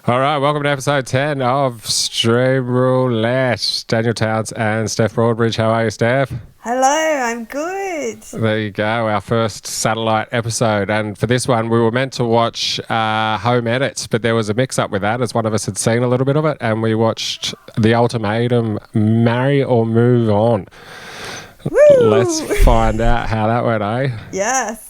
All right, welcome to episode 10 of Stream Roulette. Daniel Towns and Steph Broadbridge. How are you, Steph? Hello, I'm good. There you go, our first satellite episode. And for this one, we were meant to watch Home Edits, but there was a mix-up with that as one of us had seen a little bit of it, and we watched The Ultimatum, Marry or Move On. Woo! Let's find out how that went, eh? Yes.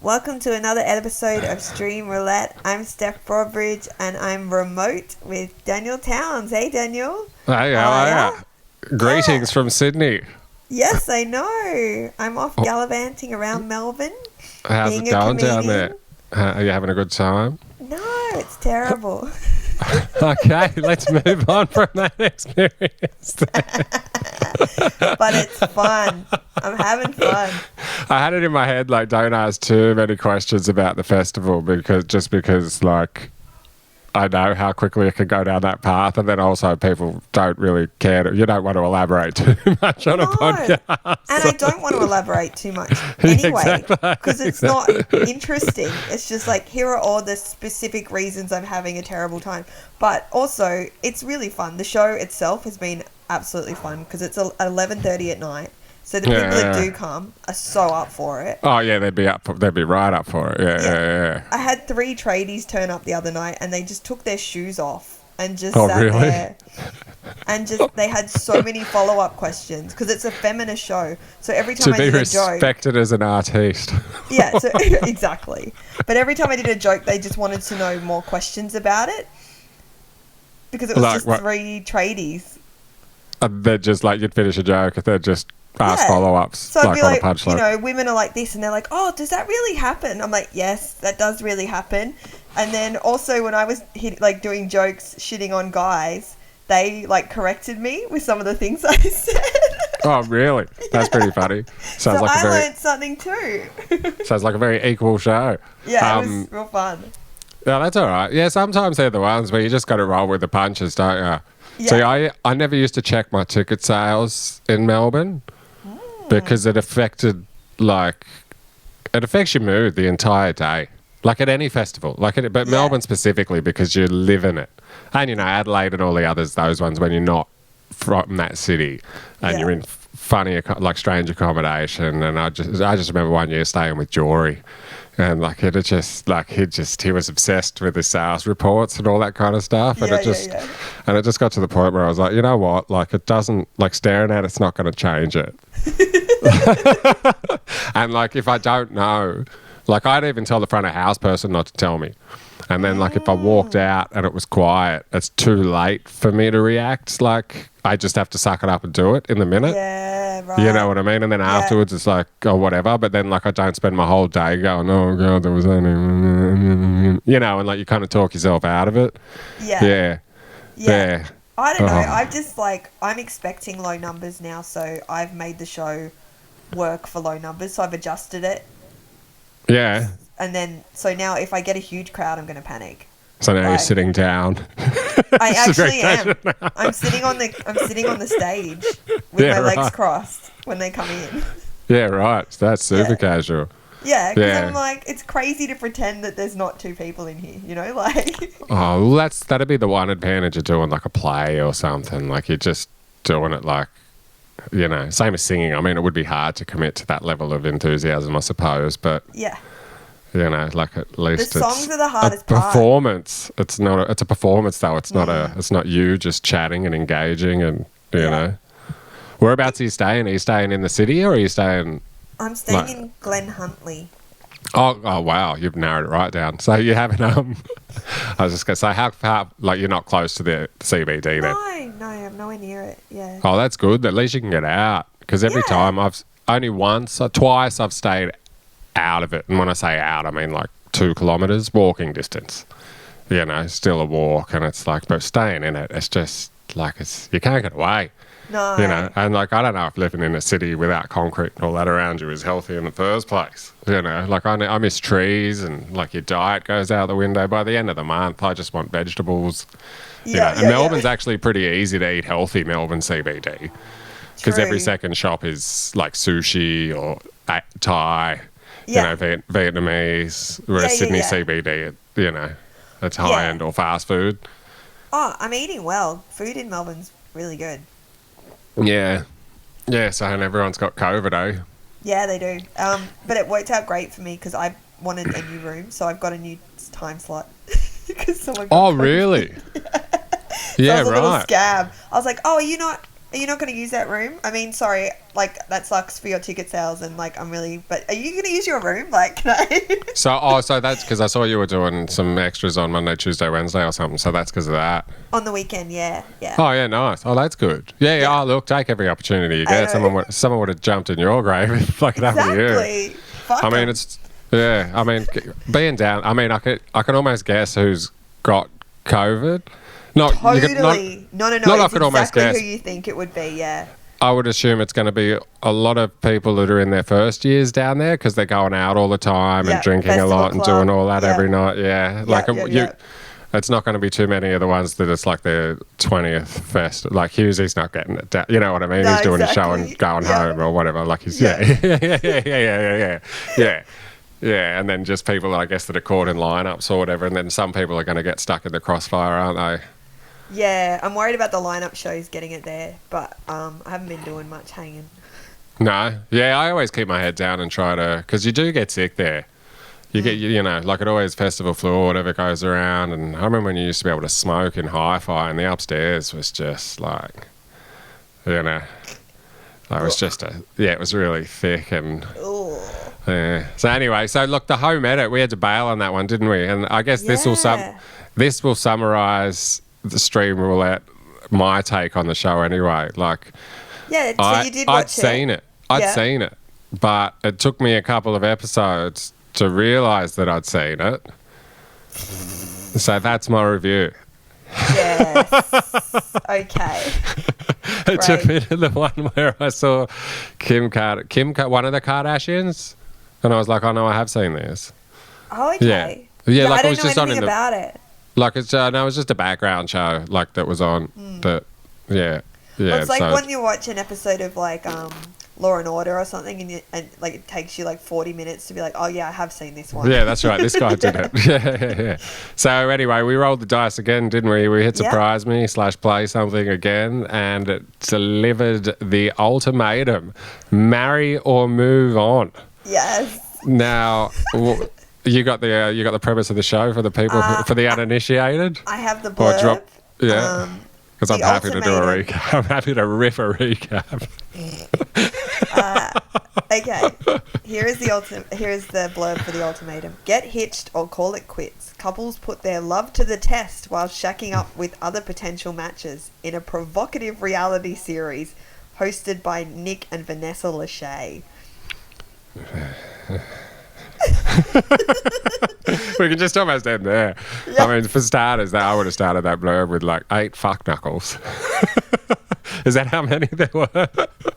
Welcome to another episode of Stream Roulette. I'm Steph Broadbridge and I'm remote with Daniel Towns. Hey, Daniel. Hey, how are you? Greetings from Sydney. Yes, I know. I'm off gallivanting around Melbourne. How's it going down there? Are you having a good time? No, it's terrible. Okay, let's move on from that experience. But it's fun. I'm having fun. I had it in my head, like, don't ask too many questions about the festival because, like, I know how quickly it can go down that path, and then also people don't really care. You don't want to elaborate too much on a podcast. And I don't want to elaborate too much anyway, because it's not interesting. It's just like, here are all the specific reasons I'm having a terrible time. But also, it's really fun. The show itself has been absolutely fun because it's 11:30 at night. So the people that do come are so up for it. Oh yeah, they'd be right up for it. Yeah. I had 3 tradies turn up the other night, and they just took their shoes off and just sat there. And just they had so many follow-up questions because it's a feminist show. So every time I did a joke, to be respected as an artiste. Yeah, so exactly. But every time I did a joke, they just wanted to know more questions about it because it was just 3 tradies. They're just like, you'd finish a joke, and they're just ask follow-ups. So I'd be like, like, you know, women are like this, and they're like, oh, does that really happen? I'm like, yes, that does really happen. And then also when I was doing jokes shitting on guys, they like corrected me with some of the things I said. Oh, really? That's pretty funny. Sounds like I learned something too. Sounds like a very equal show. Yeah, it was real fun. Yeah, that's all right. Yeah, sometimes they're the ones where you just got to roll with the punches, don't you? Yeah. See, I never used to check my ticket sales in Melbourne because it affects your mood the entire day. Like at any festival, but Melbourne specifically because you live in it. And, you know, Adelaide and all the others, those ones when you're not from that city and you're in funny, like strange accommodation. And I just remember one year staying with Jory. And he was obsessed with the sales reports and all that kind of stuff. And it just got to the point where I was like, you know what? Like, it doesn't, like, staring at it's not going to change it. And like, if I don't know, like, I'd even tell the front of house person not to tell me. And then, like, if I walked out and it was quiet, it's too late for me to react. Like, I just have to suck it up and do it in the minute. Yeah, right. You know what I mean? And then afterwards, it's like, oh, whatever. But then, like, I don't spend my whole day going, oh, God, there was only... You know, and, like, you kind of talk yourself out of it. Yeah. I don't know. I'm just, like, I'm expecting low numbers now, so I've made the show work for low numbers. So I've adjusted it. Yeah. And then, so now if I get a huge crowd, I'm going to panic. So now you're sitting down. I actually am. I'm sitting on the stage with my legs crossed when they come in. Yeah, right. That's super casual. Yeah, because I'm like, it's crazy to pretend that there's not 2 people in here, you know, like. Oh, well, that'd be the one advantage of doing like a play or something. Like, you're just doing it like, you know, same as singing. I mean, it would be hard to commit to that level of enthusiasm, I suppose, but. Yeah. You know, like, at least the songs are the hardest performance. It's not. It's a performance, though. It's not It's not you just chatting and engaging, and you know. Whereabouts are you staying? Are you staying in the city, or are you staying? I'm staying in Glen Huntly. Oh, wow! You've narrowed it right down. So you haven't. I was just gonna say, how far? Like, you're not close to the CBD then? No, I'm nowhere near it. Yeah. Oh, that's good. At least you can get out. Because every time I've only once or twice I've stayed out of it, and when I say out, I mean like 2 kilometers walking distance. You know, still a walk, and it's like, but staying in it, it's just like you can't get away. No. You know, and like I don't know if living in a city without concrete and all that around you is healthy in the first place. You know, like I miss trees, and like your diet goes out the window. By the end of the month, I just want vegetables. And Melbourne's actually pretty easy to eat healthy, Melbourne CBD, because every second shop is like sushi or Thai, you know, Vietnamese, whereas Sydney CBD, you know, it's high end or fast food. Oh, I'm eating well. Food in Melbourne's really good. Yeah. Yeah, so and everyone's got COVID, eh? Yeah, they do. But it worked out great for me because I wanted a new room, so I've got a new time slot. Someone got COVID. Really? Yeah, so I was a little scab. I was like, "Oh, are you not going to use that room? I mean, sorry, like that sucks for your ticket sales, and like but are you going to use your room? Like, can I?" So that's because I saw you were doing some extras on Monday, Tuesday, Wednesday, or something. So that's because of that. On the weekend, yeah. Oh yeah, nice. Oh, that's good. Yeah. Oh, look, take every opportunity you get. Someone would have jumped in your grave if it happened to you. Fuck I mean, it's yeah. I mean, being down. I mean, I can almost guess who's got COVID. No, totally. No. Not I could almost exactly guess. Who you think it would be? Yeah. I would assume it's going to be a lot of people that are in their first years down there because they're going out all the time and drinking a lot and doing all that every night. Yeah, it's not going to be too many of the ones that it's like their 20th fest. Like Hughesy's not getting it down. You know what I mean? No, he's doing his show and going home or whatever. Like he's yeah. And then just people, I guess, that are caught in lineups or whatever. And then some people are going to get stuck in the crossfire, aren't they? Yeah, I'm worried about the lineup shows getting it there, but I haven't been doing much hanging. No, yeah, I always keep my head down and try to, because you do get sick there. You get, you know, like it always festival flu or whatever goes around. And I remember when you used to be able to smoke in hi-fi, and the upstairs was just like, you know, it was just it was really thick and. Yeah. So anyway, look, the home edit, we had to bail on that one, didn't we? And I guess this will summarise the stream roulette, my take on the show anyway. Like, yeah, so you did watch I'd seen it, but it took me a couple of episodes to realise that I'd seen it. So that's my review. Yes. Okay. It took me to the one where I saw Kim, one of the Kardashians, and I was like, "Oh no, I have seen this." Oh, okay. Yeah, like I it was don't know just on anything about it. Like it's no, it was just a background show, like that was on. That yeah. Well, it's like when you watch an episode of like Law and Order or something, and like it takes you like 40 minutes to be like, oh yeah, I have seen this one. Yeah, that's right. This guy did it. Yeah. So anyway, we rolled the dice again, didn't we? We hit surprise me / play something again, and it delivered the ultimatum: marry or move on. Yes. Now. You got the premise of the show for the people for the uninitiated. I have the blurb. Because I'm happy to do a recap. I'm happy to riff a recap. Okay, here is the blurb for the ultimatum. Get hitched or call it quits. Couples put their love to the test while shacking up with other potential matches in a provocative reality series hosted by Nick and Vanessa Lachey. We can just almost end there. Yep. I mean, for starters, I would have started that blurb with like 8 fuck knuckles. Is that how many there were?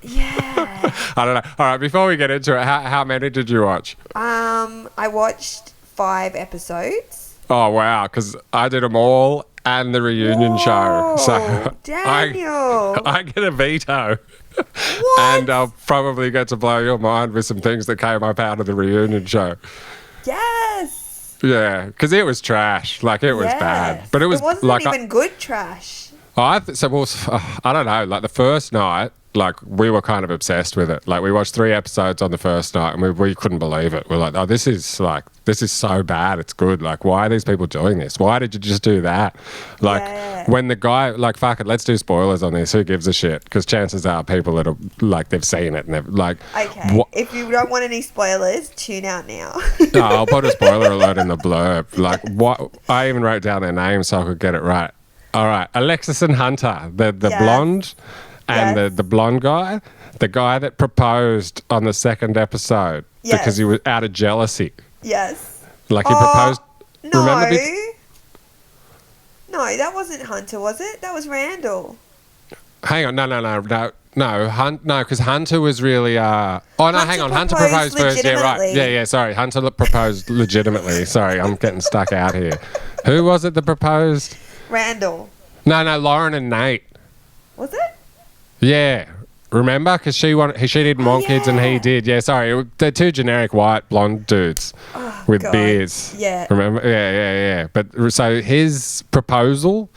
Yeah. I don't know. All right, before we get into it, how many did you watch? I watched 5 episodes. Oh, wow, because I did them all and the reunion show. So Daniel. I get a veto. What? And I'll probably get to blow your mind with some things that came up out of the reunion show. Yes. Yeah, because it was trash. Like, it was bad. But it wasn't like even good trash. I don't know. Like, the first night, like, we were kind of obsessed with it. Like, we watched 3 episodes on the first night, and we couldn't believe it. We're like, oh, this is so bad. It's good. Like, why are these people doing this? Why did you just do that? Like, when the guy, like, fuck it, let's do spoilers on this. Who gives a shit? Because chances are people that are, like, they've seen it and they've, like... Okay, if you don't want any spoilers, tune out now. No, I'll put a spoiler alert in the blurb. Like, what? I even wrote down their names so I could get it right. All right, Alexis and Hunter, the blonde... And the blonde guy, the guy that proposed on the second episode because he was out of jealousy. Yes. Like he proposed. No. Remember? No, that wasn't Hunter, was it? That was Randall. Hang on, no, because Hunter was really. Oh no, hang on, Hunter proposed first. Yeah, right. Yeah. Sorry, Hunter proposed legitimately. Sorry, I'm getting stuck out here. Who was it that proposed? Randall. No, Lauren and Nate. Was it? Yeah. Remember? Because she didn't want kids and he did. Yeah, sorry. They're two generic white blonde dudes with beards. Yeah. Remember? Yeah. But so his proposal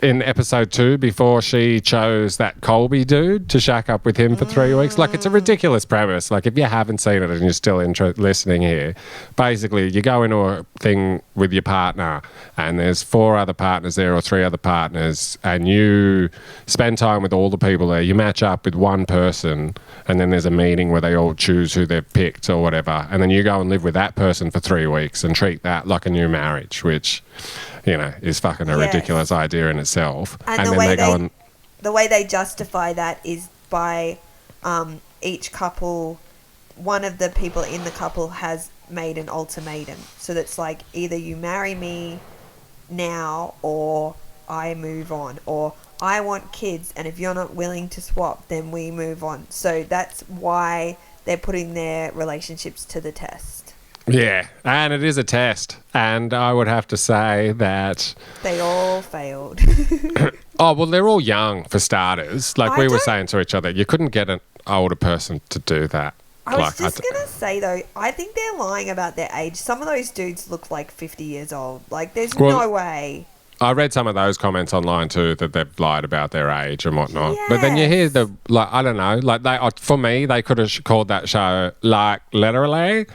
in episode 2, before she chose that Colby dude to shack up with him for 3 weeks. Like, it's a ridiculous premise. Like, if you haven't seen it and you're still listening here, basically you go into a thing with your partner and there's 4 other partners there or 3 other partners, and you spend time with all the people there. You match up with one person, and then there's a meeting where they all choose who they've picked or whatever, and then you go and live with that person for 3 weeks and treat that like a new marriage, which, you know, is fucking a ridiculous idea in itself. And the way they justify that is by each couple, one of the people in the couple has made an ultimatum. So that's like, either you marry me now or I move on, or I want kids, and if you're not willing to swap, then we move on. So that's why they're putting their relationships to the test. Yeah, and it is a test. And I would have to say that they all failed. Oh, well, they're all young, for starters. Like we were saying to each other, you couldn't get an older person to do that. I was just going to say, though, I think they're lying about their age. Some of those dudes look like 50 years old. Like, there's no way. I read some of those comments online too, that they've lied about their age and whatnot. Yes. But then you hear I don't know, for me, they could have called that show like literally,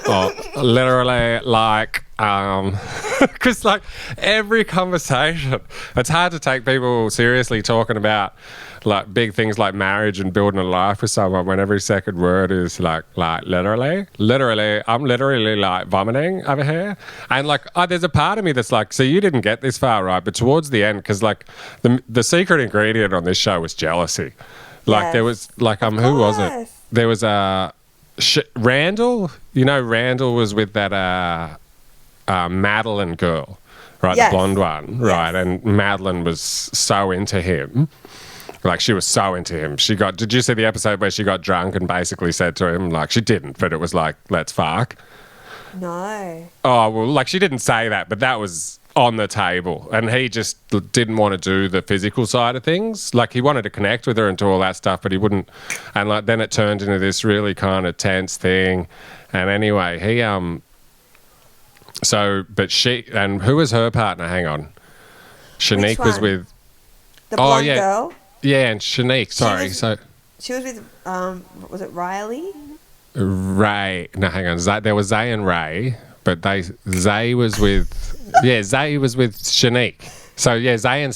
or literally like, because like every conversation, it's hard to take people seriously talking about like big things like marriage and building a life with someone when every second word is like literally, I'm literally like vomiting over here. And like, there's a part of me that's like, so you didn't get this far, right? But towards the end, because like the secret ingredient on this show was jealousy. Like there was like, who was it? There was Randall, you know, Randall was with that, Madeline girl, right? Yes. The blonde one, right? Yes. And Madeline was so into him. Like, she was so into him. Did you see the episode where she got drunk and basically said to him, like, she didn't, but it was like, let's fuck? No. Oh, well, like, she didn't say that, but that was on the table. And he just didn't want to do the physical side of things. Like, he wanted to connect with her and do all that stuff, but he wouldn't. And, like, then it turned into this really kind of tense thing. And anyway, and who was her partner? Hang on. Shanique was with... The blonde girl? Yeah, and Shanique, sorry. She was with, was it Riley? Ray. No, hang on. There was Zay and Ray, but Zay was with Shanique. So, yeah, Zay and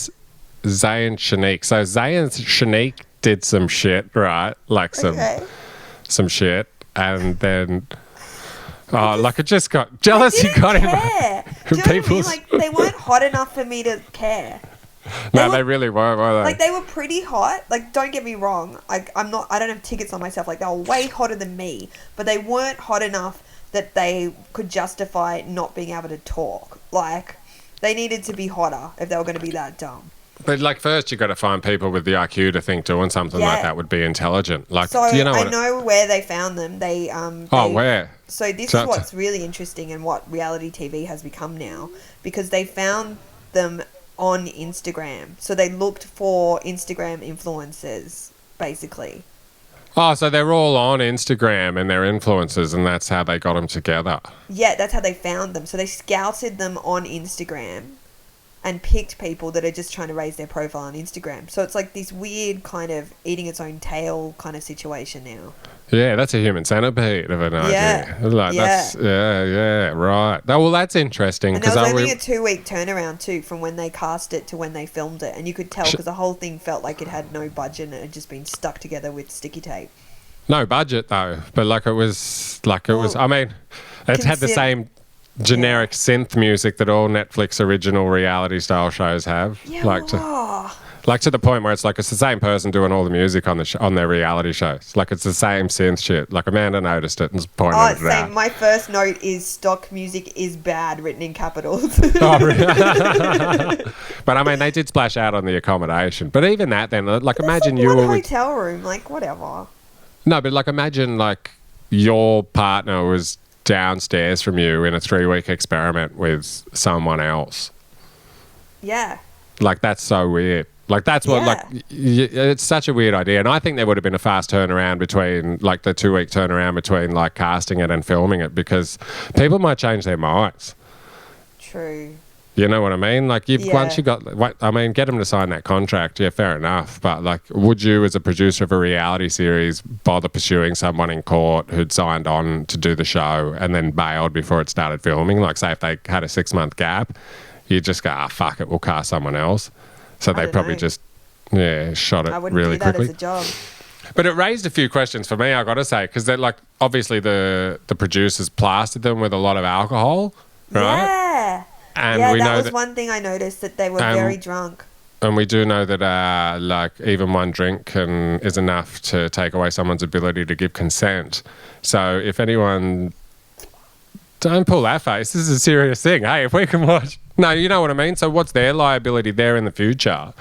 Shanique. So, Zay and Shanique did some shit, right? Like some shit. And then... it just got... Jealousy got him. Do you know what I mean? Like, they weren't hot enough for me to care. They really were they? Like, they were pretty hot. Like, don't get me wrong. Like, I don't have tickets on myself. Like, they were way hotter than me. But they weren't hot enough that they could justify not being able to talk. Like, they needed to be hotter if they were going to be that dumb. But, like, first you got to find people with the IQ to think doing something like that would be intelligent. Like, so do you know I know where they found them. Where? So this is what's really interesting and what reality TV has become now, because they found them on Instagram. So they looked for Instagram influencers, basically. Oh, so they're all on Instagram and they're influencers, and that's how they got them together. Yeah, that's how they found them. So they scouted them on Instagram and picked people that are just trying to raise their profile on Instagram. So it's like this weird kind of eating its own tail kind of situation now. Yeah, that's a human centipede of an idea. That's right. Oh, well, that's interesting. And there was only a 2-week turnaround too, from when they cast it to when they filmed it, and you could tell because the whole thing felt like it had no budget and it had just been stuck together with sticky tape. No budget though, but it was. I mean, it had the same generic synth music that all Netflix original reality style shows have. Yeah. Like to the point where it's like it's the same person doing all the music on the on their reality shows. Like it's the same synth shit. Like Amanda noticed it and pointed it same. out. My first note is stock music is bad, written in capitals. Oh, really? But I mean, they did splash out on the accommodation. But even that, then, like, imagine like you one were hotel room, like whatever. No, but like, imagine like your partner was downstairs from you in a 3-week experiment with someone else. Yeah. Like that's so weird. Like that's what it's such a weird idea, and I think there would have been a fast turnaround between like the 2-week turnaround between like casting it and filming it, because people might change their minds. True. You know what I mean? Like once you got, I mean, get them to sign that contract. Yeah, fair enough. But like, would you, as a producer of a reality series, bother pursuing someone in court who'd signed on to do the show and then bailed before it started filming? Like, say if they had a 6-month gap, you just go, fuck it, we'll cast someone else. So they probably just, shot it I wouldn't really do that quickly. as a job. But it raised a few questions for me, I got to say, because they're like, obviously the producers plastered them with a lot of alcohol, right? Yeah. And we that know was one thing I noticed, that they were very drunk. And we do know that like even one drink is enough to take away someone's ability to give consent. So if anyone, don't pull that face. This is a serious thing. Hey, if we can watch, no, you know what I mean. So what's their liability there in the future?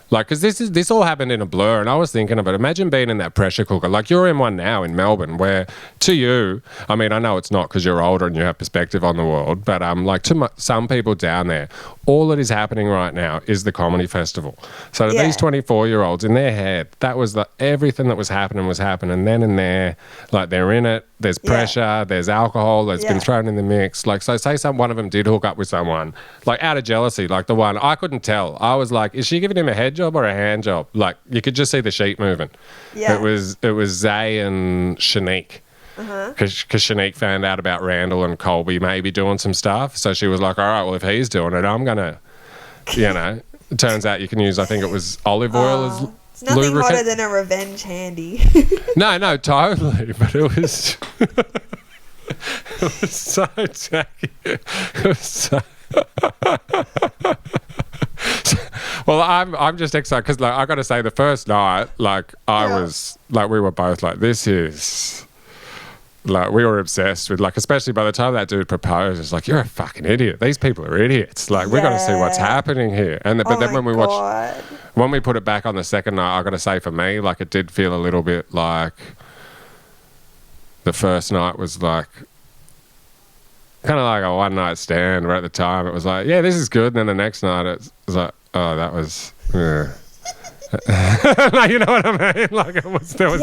Like, because this all happened in a blur, and I was thinking of it. Imagine being in that pressure cooker. Like, you're in one now in Melbourne, where to you, I mean, I know it's not because you're older and you have perspective on the world, but like to some people down there, all that is happening right now is the comedy festival. So these 24-year-olds, in their head, that was everything that was happening then and there. Like, they're in it. There's pressure, there's alcohol that's been thrown in the mix. Like, so say one of them did hook up with someone, like out of jealousy, like the one, I couldn't tell. I was like, is she giving him a head job or a hand job? Like, you could just see the sheet moving. Yeah. It was Zay and Shanique. Because Shanique found out about Randall and Colby maybe doing some stuff. So she was like, all right, well, if he's doing it, I'm going to, it turns out you can use, I think it was olive oil as it's nothing lubricant. hotter than a revenge handy. No, totally. But it was it was so tacky. It was so well, I'm just excited because, like, I got to say, the first night, like, I was like, we were both like, this is like, we were obsessed with, like, especially by the time that dude proposed, it's like, you're a fucking idiot. These people are idiots. Like, we got to see what's happening here. And but then when we watched, when we put it back on the second night, I got to say, for me, like, it did feel a little bit like the first night was like kind of like a one-night stand, where at the time it was like, yeah, this is good, and then the next night it was like, oh, that was like, you know what I mean? Like, there was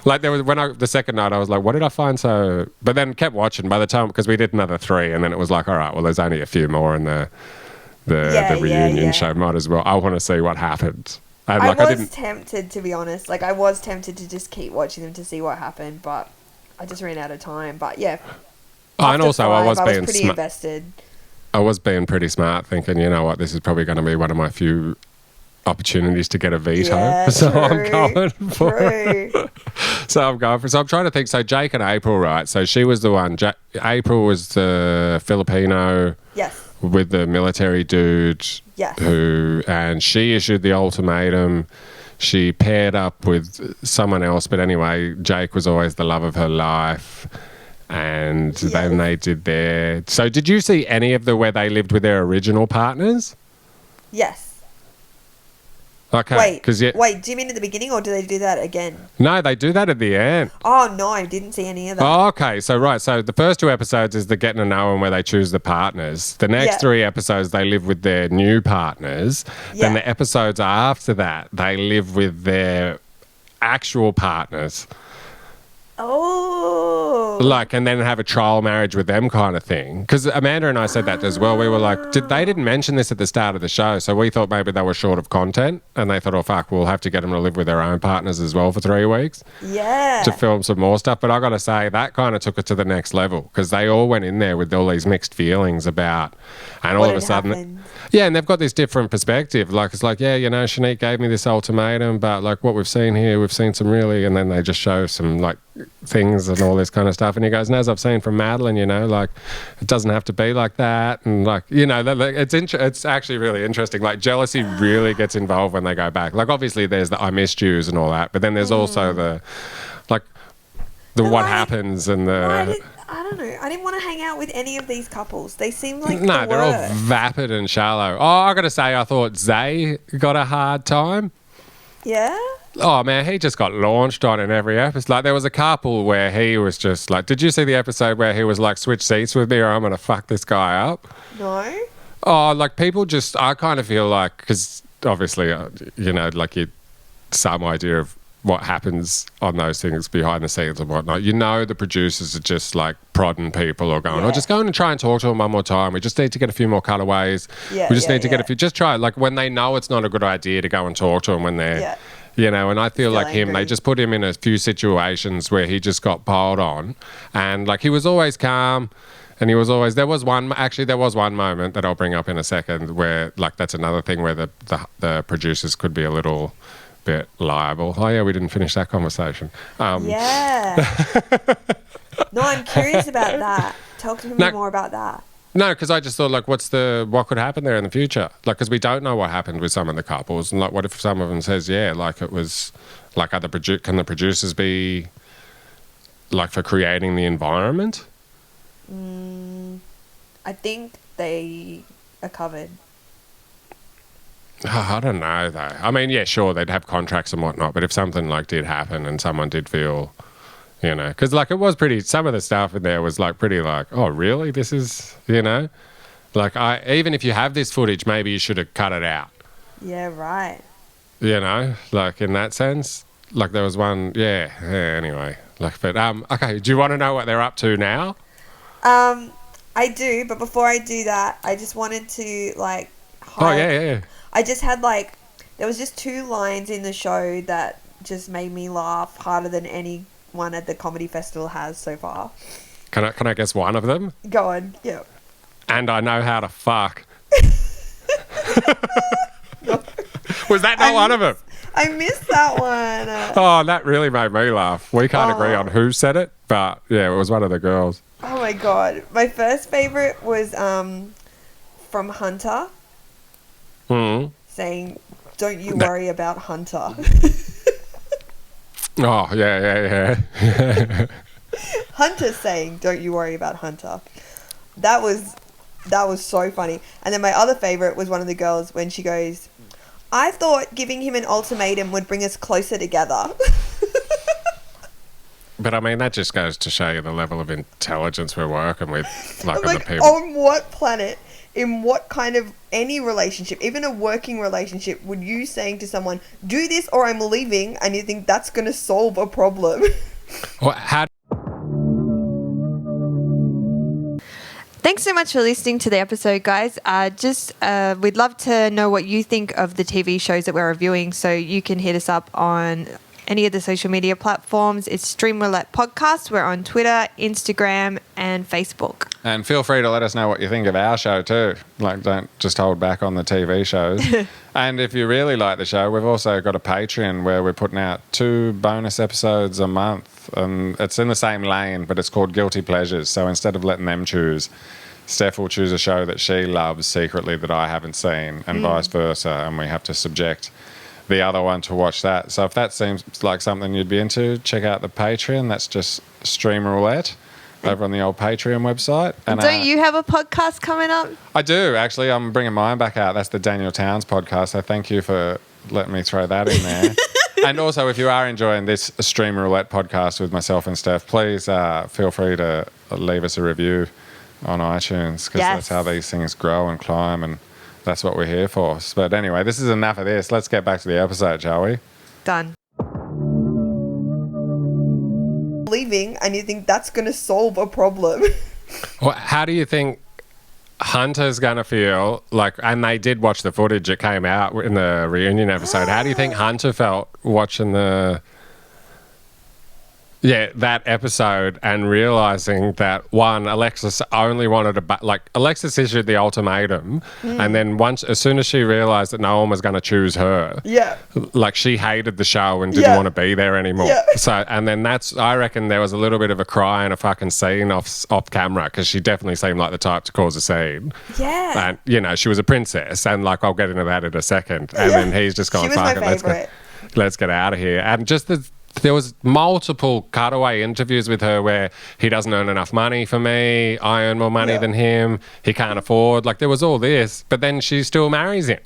like, there was the second night I was like, what did I find so, but then kept watching by the time, because we did another 3, and then it was like, all right, well, there's only a few more in the reunion show, might as well, I want to see what happened. And I was tempted, to be honest, like, I was tempted to just keep watching them to see what happened, but I just ran out of time. But yeah, and also I was being pretty invested. I was being pretty smart, thinking, you know what, this is probably going to be one of my few opportunities to get a veto. I'm going for it. So I'm trying to think. So Jake and April, right? So she was the one. April was the Filipino. Yes. With the military dude. Yes. And she issued the ultimatum. She paired up with someone else, but anyway, Jake was always the love of her life. And then they did their... So did you see any of where they lived with their original partners? Yes. Okay. Wait, do you mean at the beginning, or do they do that again? No, they do that at the end. Oh, no, I didn't see any of that. Oh, okay. So the first 2 episodes is the getting to know them, where they choose the partners. The next 3 episodes, they live with their new partners. Yeah. Then the episodes after that, they live with their actual partners. Oh. Like, and then have a trial marriage with them, kind of thing. Because Amanda and I said that as well. We were like, they didn't mention this at the start of the show, so we thought maybe they were short of content, and they thought, oh fuck, we'll have to get them to live with their own partners as well for 3 weeks. Yeah. To film some more stuff. But I got to say, that kind of took it to the next level, because they all went in there with all these mixed feelings about, and all of a sudden, and they've got this different perspective. Like, it's like, Shanique gave me this ultimatum, but like what we've seen here, we've seen some really, and then they just show some like things and all this kind of stuff. And he goes, and as I've seen from Madeline, you know, like, it doesn't have to be like that. And like, you know, it's actually really interesting. Like, jealousy really gets involved when they go back. Like, obviously there's the I missed yous and all that, but then there's also the, like, the what happens and the... I don't know. I didn't want to hang out with any of these couples. They seem like no, they're all vapid and shallow. Oh, I got to say, I thought Zay got a hard time. Yeah? Oh, man, he just got launched on in every episode. Like, there was a couple where he was just like... Did you see the episode where he was like, switch seats with me or I'm going to fuck this guy up? No. Oh, like, people just... I kind of feel like... Because, obviously, you know, like, you some idea of what happens on those things behind the scenes and whatnot. You know, the producers are just, like, prodding people or going, just go in and try and talk to them one more time. We just need to get a few more cutaways. We just need to get a few... Just try it. Like, when they know it's not a good idea to go and talk to them when they're... Yeah. You know, and I feel like angry. they just put him in a few situations where he just got piled on. And, like, he was always calm. And he was always... there was one moment that I'll bring up in a second where, like, that's another thing where the producers could be a little bit liable. Oh, yeah, we didn't finish that conversation. Yeah. No, I'm curious about that. Talk to me more about that. No, because I just thought, like, what could happen there in the future? Like, because we don't know what happened with some of the couples. And, like, what if some of them says, yeah, like, it was... Like, can the producers be, like, for creating the environment? I think they are covered. Oh, I don't know, though. I mean, yeah, sure, they'd have contracts and whatnot. But if something, like, did happen and someone did feel... You know, because, like, it was pretty... Some of the stuff in there was, like, pretty, like, oh, really? This is, you know? Like, even if you have this footage, maybe you should have cut it out. Yeah, right. You know? Like, in that sense. Like, there was one... Yeah, anyway. Like, but, okay, do you want to know what they're up to now? I do, but before I do that, I just wanted to, like... yeah. I just had, like... There was just 2 lines in the show that just made me laugh harder than any... one at the comedy festival has so far. Can I guess one of them? Go on, yeah. And I know how to fuck. Was that not one of them? I missed that one. Oh, that really made me laugh. We can't agree on who said it, but yeah, it was one of the girls. Oh my God. My first favourite was from Hunter. Saying, don't you worry about Hunter. Oh, yeah. Hunter saying, don't you worry about Hunter. That was so funny. And then my other favourite was one of the girls when she goes, I thought giving him an ultimatum would bring us closer together. But I mean, that just goes to show you the level of intelligence we're working with. Like, on the people. On what planet, in what kind of any relationship, even a working relationship, would you saying to someone, do this or I'm leaving, and you think that's going to solve a problem? Well, Thanks so much for listening to the episode, guys. We'd love to know what you think of the TV shows that we're reviewing, so you can hit us up on any of the social media platforms. It's Stream Roulette Podcast. We're on Twitter, Instagram, and Facebook. And feel free to let us know what you think of our show too. Like, don't just hold back on the TV shows. And if you really like the show, we've also got a Patreon where we're putting out 2 bonus episodes a month. And it's in the same lane, but it's called Guilty Pleasures. So instead of letting them choose, Steph will choose a show that she loves secretly that I haven't seen, and vice versa. And we have to subject the other one to watch that. So if that seems like something you'd be into, check out the Patreon. That's just Stream Roulette over on the old Patreon website. And don't you have a podcast coming up? I do, actually. I'm bringing mine back out. That's the Daniel Towns podcast. So thank you for letting me throw that in there. And also, if you are enjoying this Stream Roulette podcast with myself and Steph, please feel free to leave us a review on iTunes, because that's how these things grow and climb, and that's what we're here for. But anyway, this is enough of this. Let's get back to the episode, shall we? Done. Leaving, and you think that's going to solve a problem. Well, how do you think Hunter's going to feel? Like, and they did watch the footage. It came out in the reunion episode. How do you think Hunter felt watching the... Yeah, that episode, and realizing that one, Alexis only wanted Alexis issued the ultimatum, and then as soon as she realized that no one was going to choose her, like she hated the show and didn't want to be there anymore. Yeah. So, and then I reckon there was a little bit of a cry and a fucking scene off camera, because she definitely seemed like the type to cause a scene. Yeah. And she was a princess, and like I'll get into that in a second. And then he's just gone, She was my fuck it, favourite. let's get out of here. And just there was multiple cutaway interviews with her where he doesn't earn enough money for me, I earn more money than him, he can't afford, like there was all this, but then she still marries him.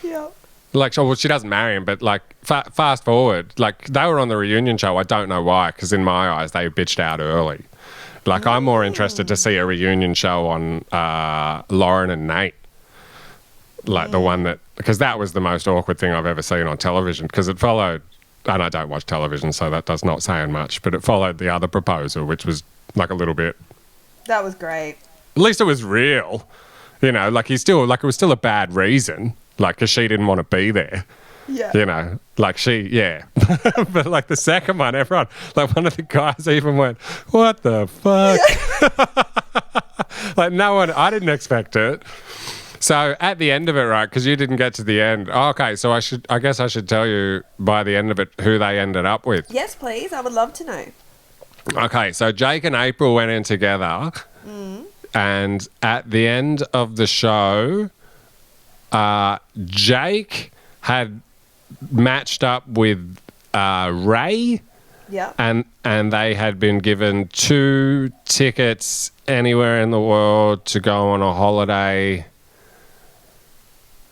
Yeah. Like, well, she doesn't marry him, but like fast forward, like they were on the reunion show. I don't know why, because in my eyes they bitched out early. Like I'm more interested to see a reunion show on Lauren and Nate. Like the one that, because that was the most awkward thing I've ever seen on television, because it followed, and I don't watch television, so that does not say much, but it followed the other proposal, which was like a little bit. That was great. At least it was real. You know, like it was still a bad reason, like, because she didn't want to be there. Yeah. You know, like but like the second one, everyone, like one of the guys even went, what the fuck? Yeah. Like no one, I didn't expect it. So at the end of it, right, because you didn't get to the end. Oh, okay, so I guess I should tell you by the end of it who they ended up with. Yes, please. I would love to know. Okay, so Jake and April went in together, and at the end of the show, Jake had matched up with Ray. Yeah. And they had been given 2 tickets anywhere in the world to go on a holiday.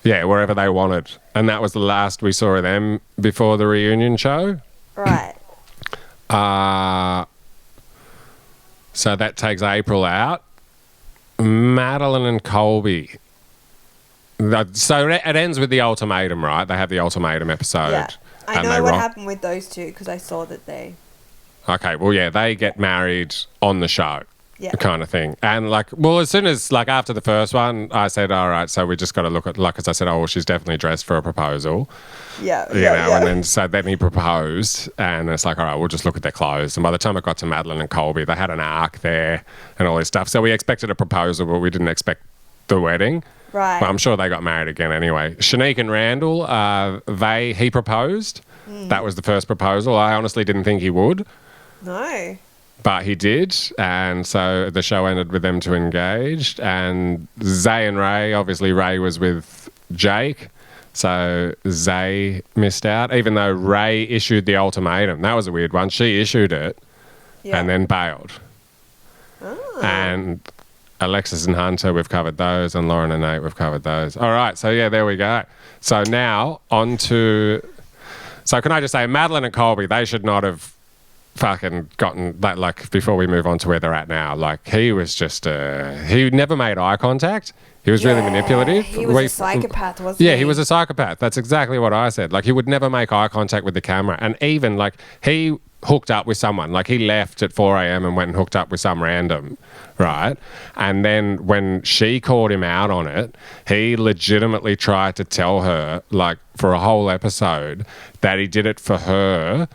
Yeah, wherever they wanted. And that was the last we saw of them before the reunion show. Right. So that takes April out. Madeline and Colby. So it ends with the ultimatum, right? They have the ultimatum episode. Yeah. I know what happened with those two because I saw that they... Okay, well, yeah, they get married on the show. Yeah. Kind of thing. And like, well, as soon as, like, after the first one, I said, all right, so we just got to look at, like, because I said, oh, well, she's definitely dressed for a proposal. Yeah. And then he proposed, and it's like, all right, we'll just look at their clothes. And by the time it got to Madeline and Colby, they had an arc there and all this stuff. So we expected a proposal, but we didn't expect the wedding. Right. But I'm sure they got married again anyway. Shanique and Randall, he proposed. That was the first proposal. I honestly didn't think he would. No. But he did, and so the show ended with them two engaged. And Zay and Ray, obviously Ray was with Jake, so Zay missed out, even though Ray issued the ultimatum. That was a weird one. She issued it and then bailed. Oh. And Alexis and Hunter, we've covered those, and Lauren and Nate, we've covered those. All right, so yeah, there we go. So now on to... So can I just say, Madeline and Colby, they should not have fucking gotten that, like, before we move on to where they're at now. Like, he was just he never made eye contact. He was really manipulative. He was a psychopath, wasn't he? Yeah, he was a psychopath. That's exactly what I said. Like, he would never make eye contact with the camera. And even, like, he hooked up with someone. Like, he left at 4 a.m. and went and hooked up with some random, right? And then when she called him out on it, he legitimately tried to tell her, like, for a whole episode, that he did it for her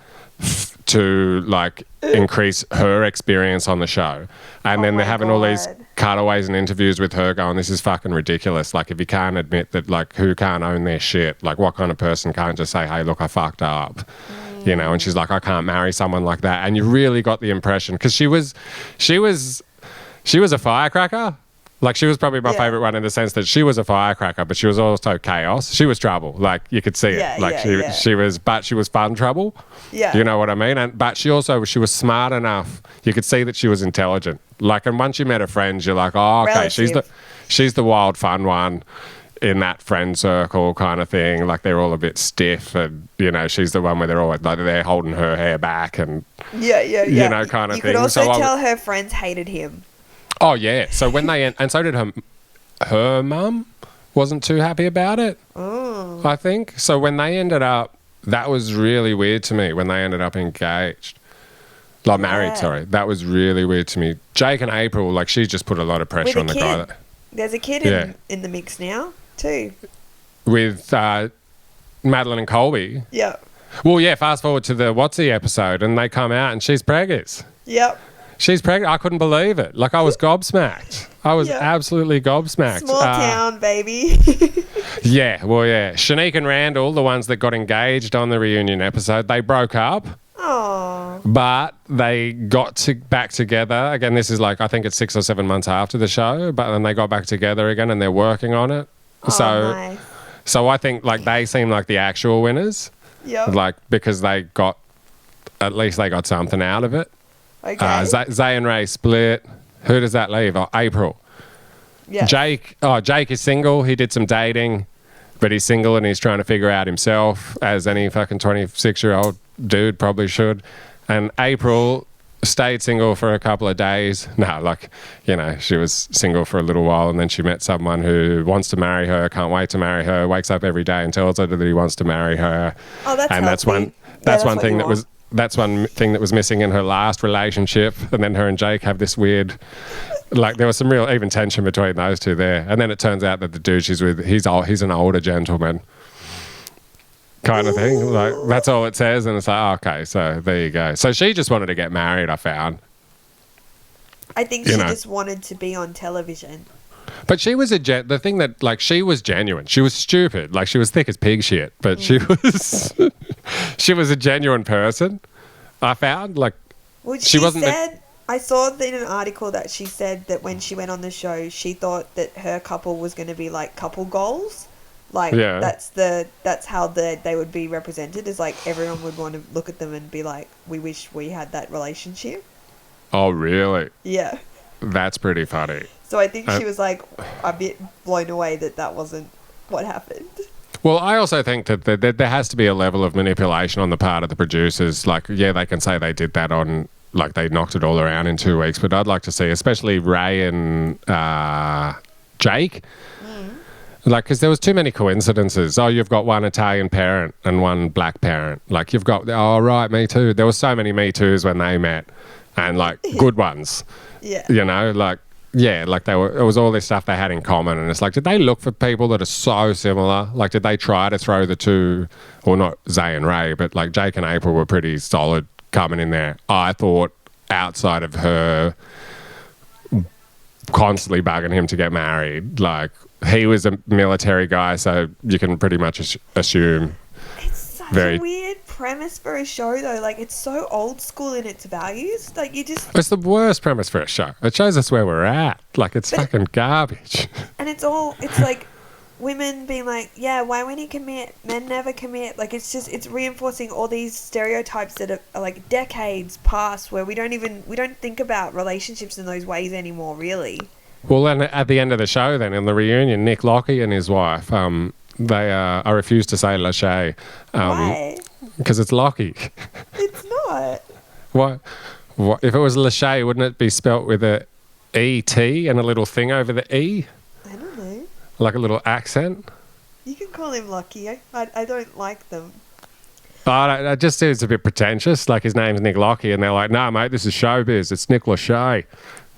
to, like, increase her experience on the show. And then they're having all these cutaways and interviews with her going, this is fucking ridiculous. Like, if you can't admit that, like, who can't own their shit? Like, what kind of person can't just say, hey, look, I fucked up? You know, and she's like, I can't marry someone like that. And you really got the impression, because she was a firecracker. Like, she was probably my favorite one in the sense that she was a firecracker, but she was also chaos. She was trouble. Like, you could see it. Like, she was fun trouble. Yeah. You know what I mean? But she was smart enough. You could see that she was intelligent. Like, and once you met her friends, you're like, oh, okay, she's the wild fun one in that friend circle kind of thing. Like, they're all a bit stiff, and, you know, she's the one where they're always like, they're holding her hair back and you know, kind of thing. You could also tell her friends hated him. Oh yeah. So when and so did her mum wasn't too happy about it. Oh. I think. So when they ended up, that was really weird to me when they ended up engaged. Like married, sorry. That was really weird to me. Jake and April, like, she just put a lot of pressure on the guy. There's a kid in the mix now too. With Madeline and Colby. Yeah. Well, yeah, fast forward to the Whatsy episode and they come out and she's preggers. Yep. She's pregnant. I couldn't believe it. Like, I was gobsmacked. I was Yeah. absolutely gobsmacked. Small town, baby. Yeah, well, yeah. Shanique and Randall, the ones that got engaged on the reunion episode, they broke up. Oh. But they got back together. Again, this is like, I think it's 6 or 7 months after the show. But then they got back together again and they're working on it. Nice. So I think, like, they seem like the actual winners. Yep. Like, because at least they got something out of it. Okay. Zay and Ray split. Who does that leave? Oh, April. Yeah. Jake is single. He did some dating, but he's single and he's trying to figure out himself, as any fucking 26-year-old dude probably should. And April stayed single for a couple of days. No, like, you know, she was single for a little while and then she met someone who wants to marry her, can't wait to marry her, wakes up every day and tells her that he wants to marry her. Oh, that's and healthy. that's one thing that was that's one thing that was missing in her last relationship. And then her and Jake have this weird, like, there was some real even tension between those two there. And then it turns out that the dude she's with, he's an older gentleman kind of thing. Like, that's all it says. And it's like, oh, okay, so there you go. So she just wanted to get married, I found. I think she just wanted to be on television. But she was the thing that, like, she was genuine. She was stupid. Like, she was thick as pig shit, but she was she was a genuine person, I found. Like, Well, she wasn't I saw in an article that she said that when she went on the show, she thought that her couple was going to be like couple goals. Like, Yeah. that's how they would be represented, is like everyone would want to look at them and be like, we wish we had that relationship. Oh, really? Yeah. That's pretty funny. So I think she was like a bit blown away that wasn't what happened. Well, I also think that there has to be a level of manipulation on the part of the producers. Like, yeah, they can say they did that on, like, they knocked it all around in 2 weeks, but I'd like to see, especially Ray and Jake, like, because there was too many coincidences. Oh, you've got one Italian parent and one black parent. Like, you've got, oh, right, Me Too. There was so many Me Too's when they met, and, like, good ones. Yeah. You know, like, yeah, like it was all this stuff they had in common. And it's like, did they look for people that are so similar? Like, did they try to throw the two, or not Zay and Ray, but like Jake and April were pretty solid coming in there. I thought, outside of her constantly bugging him to get married, like, he was a military guy, so you can pretty much assume. It's such a weird premise for a show, though. Like, it's so old school in its values. Like, you just... It's the worst premise for a show. It shows us where we're at. Like, it's fucking garbage. And it's like women being like, yeah, why when you commit, men never commit. Like, it's reinforcing all these stereotypes that are like decades past, where we don't think about relationships in those ways anymore, really. Well, then at the end of the show, then in the reunion, Nick Lockie and his wife, I refuse to say Lachey. Why? Because it's Lockie. It's not. What? If it was Lachey, wouldn't it be spelt with a E-T and a little thing over the E? I don't know. Like a little accent? You can call him Lucky. I don't like them. But it just seems a bit pretentious. Like, his name's Nick Lockie, and they're like, "No, mate, this is showbiz. It's Nick Lachey."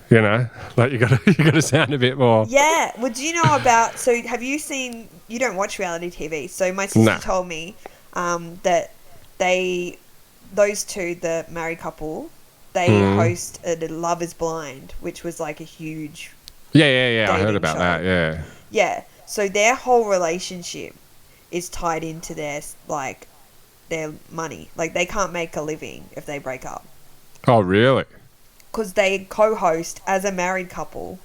You know, like, you got to sound a bit more. Yeah. Well, do you know about? So, have you seen? You don't watch reality TV. So, my sister told me that those two, the married couple, they host a Love Is Blind, which was like a huge. Yeah. I heard about that. Yeah. Yeah. So their whole relationship is tied into their money. Like, they can't make a living if they break up. Oh, really? Because they co-host as a married couple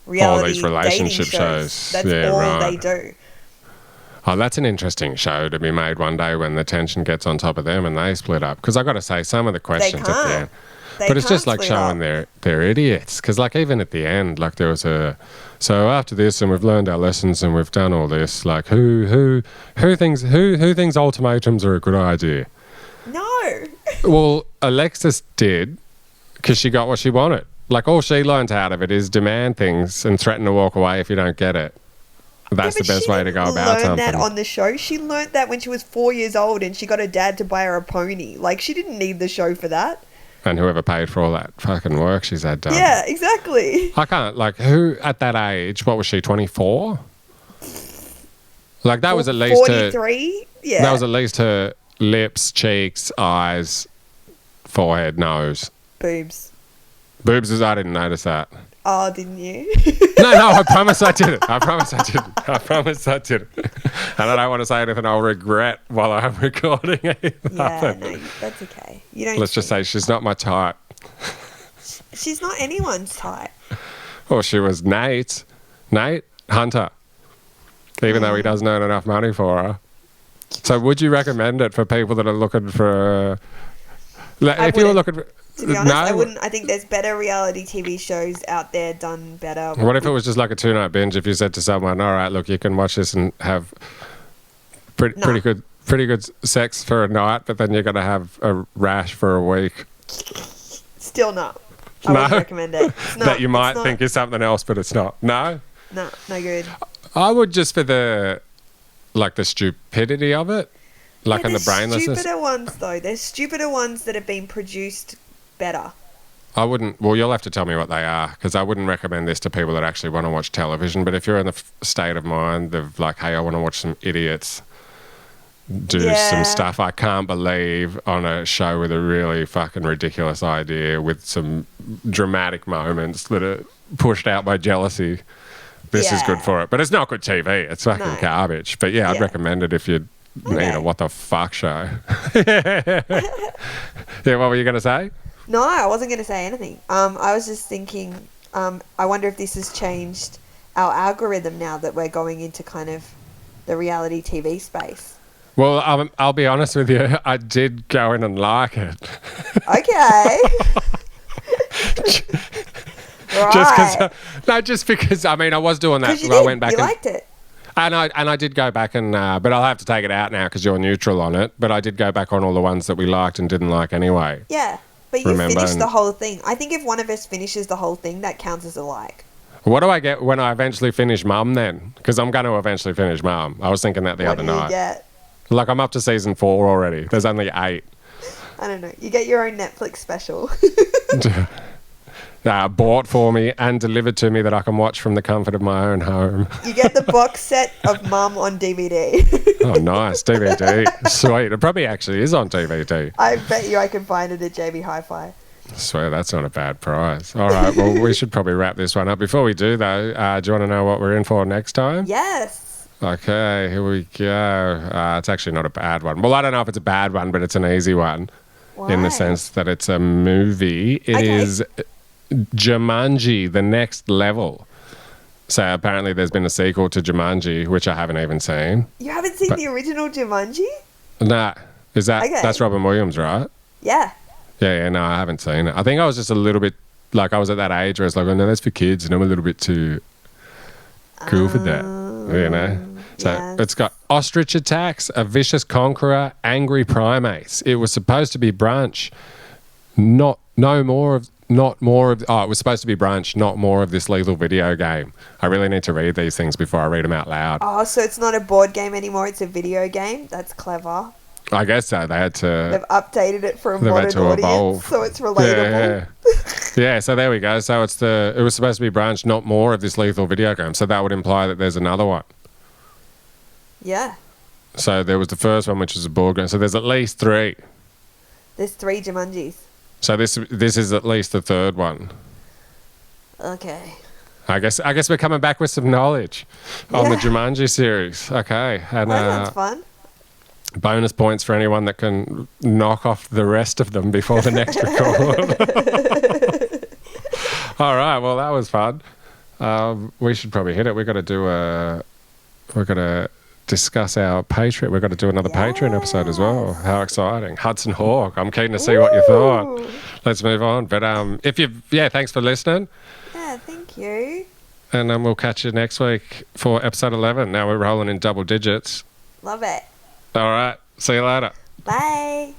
reality these relationship dating shows. That's all they do. Oh, that's an interesting show to be made one day when the tension gets on top of them and they split up. Because I got to say, some of the questions at the end, but it's just like showing they're idiots. Because, like, even at the end, like, there was so after this, and we've learned our lessons and we've done all this, like, who thinks ultimatums are a good idea? No. Well, Alexis did, because she got what she wanted. Like, all she learned out of it is demand things and threaten to walk away if you don't get it. That's the best way to go about something. She learned that on the show. She learned that when she was 4 years old and she got her dad to buy her a pony. Like, she didn't need the show for that. And whoever paid for all that fucking work she's had done. Yeah, exactly. I can't, like, who at that age, what was she, 24? Like, that was at least 43? Yeah. That was at least her lips, cheeks, eyes, forehead, nose. Boobs. Boobs is, I didn't notice that. Oh, didn't you? No, I promise I didn't. I promise I didn't. And I don't want to say anything I'll regret while I'm recording it. Yeah, no, that's okay. You don't. Let's just say she's not my type. She's not anyone's type. Well, she was Nate Hunter, even though he doesn't earn enough money for her. So would you recommend it for people that are looking for... if you were looking for... To be honest, I wouldn't. I think there's better reality TV shows out there done better. What if it was just like a 2-night binge? If you said to someone, "All right, look, you can watch this and have pretty good sex for a night, but then you're gonna have a rash for a week." Still not. I wouldn't recommend it. It's not, that you might think is something else, but it's not. No, no good. I would just for the stupidity of it, and the brainlessness. Stupider ones though. There's stupider ones that have been produced better. I wouldn't. Well, you'll have to tell me what they are, because I wouldn't recommend this to people that actually want to watch television. But if you're in the state of mind of like, hey, I want to watch some idiots do some stuff I can't believe on a show with a really fucking ridiculous idea with some dramatic moments that are pushed out by jealousy, this is good for it. But it's not good TV. It's fucking garbage. But yeah, I'd recommend it if you need a what the fuck show. Yeah, what were you going to say? No, I wasn't going to say anything. I was just thinking, I wonder if this has changed our algorithm now that we're going into kind of the reality TV space. Well, I'll be honest with you. I did go in and like it. Okay. Right. Just because, I mean, I was doing that. I went back. You liked it. And I did go back and, but I'll have to take it out now because you're neutral on it. But I did go back on all the ones that we liked and didn't like anyway. Yeah. But you finished the whole thing. I think if one of us finishes the whole thing, that counts as a like. What do I get when I eventually finish Mum then? Because I'm going to eventually finish Mum. I was thinking that the other night. What do you get? Like, I'm up to season 4 already. There's only 8. I don't know. You get your own Netflix special. Bought for me and delivered to me that I can watch from the comfort of my own home. You get the box set of Mum on DVD. Oh, nice. DVD. Sweet. It probably actually is on DVD. I bet you I can find it at JB Hi-Fi. I swear that's not a bad price. All right. Well, we should probably wrap this one up. Before we do, though, do you want to know what we're in for next time? Yes. Okay. Here we go. It's actually not a bad one. Well, I don't know if it's a bad one, but it's an easy one. Why? In the sense that it's a movie. It is Jumanji, The Next Level. So apparently there's been a sequel to Jumanji, which I haven't even seen. You haven't seen the original Jumanji? Nah. Is that... Okay. That's Robin Williams, right? Yeah. Yeah, no, I haven't seen it. I think I was just a little bit... Like, I was at that age where it's like, oh, no, that's for kids, and I'm a little bit too cool for that. You know? So it's got ostrich attacks, a vicious conqueror, angry primates. It was supposed to be brunch. It was supposed to be brunch, not more of this lethal video game. I really need to read these things before I read them out loud. Oh, so it's not a board game anymore, it's a video game? That's clever. I guess so. They had to... They've updated it for a modern audience, evolve. So it's relatable. Yeah, so there we go. So it was supposed to be brunch, not more of this lethal video game. So that would imply that there's another one. Yeah. So there was the first one, which was a board game. So there's at least 3. There's 3 Jumanjis. So this is at least the 3rd one. Okay. I guess we're coming back with some knowledge on the Jumanji series. Okay. And that sounds fun. Bonus points for anyone that can knock off the rest of them before the next record. All right. Well, that was fun. We should probably hit it. We're going to discuss our Patreon. We've got to do another Patreon episode as well. How exciting. Hudson Hawk. I'm keen to see what you thought. Let's move on. But thanks for listening. Yeah, thank you. And we'll catch you next week for episode 11. Now we're rolling in double digits. Love it. All right. See you later. Bye.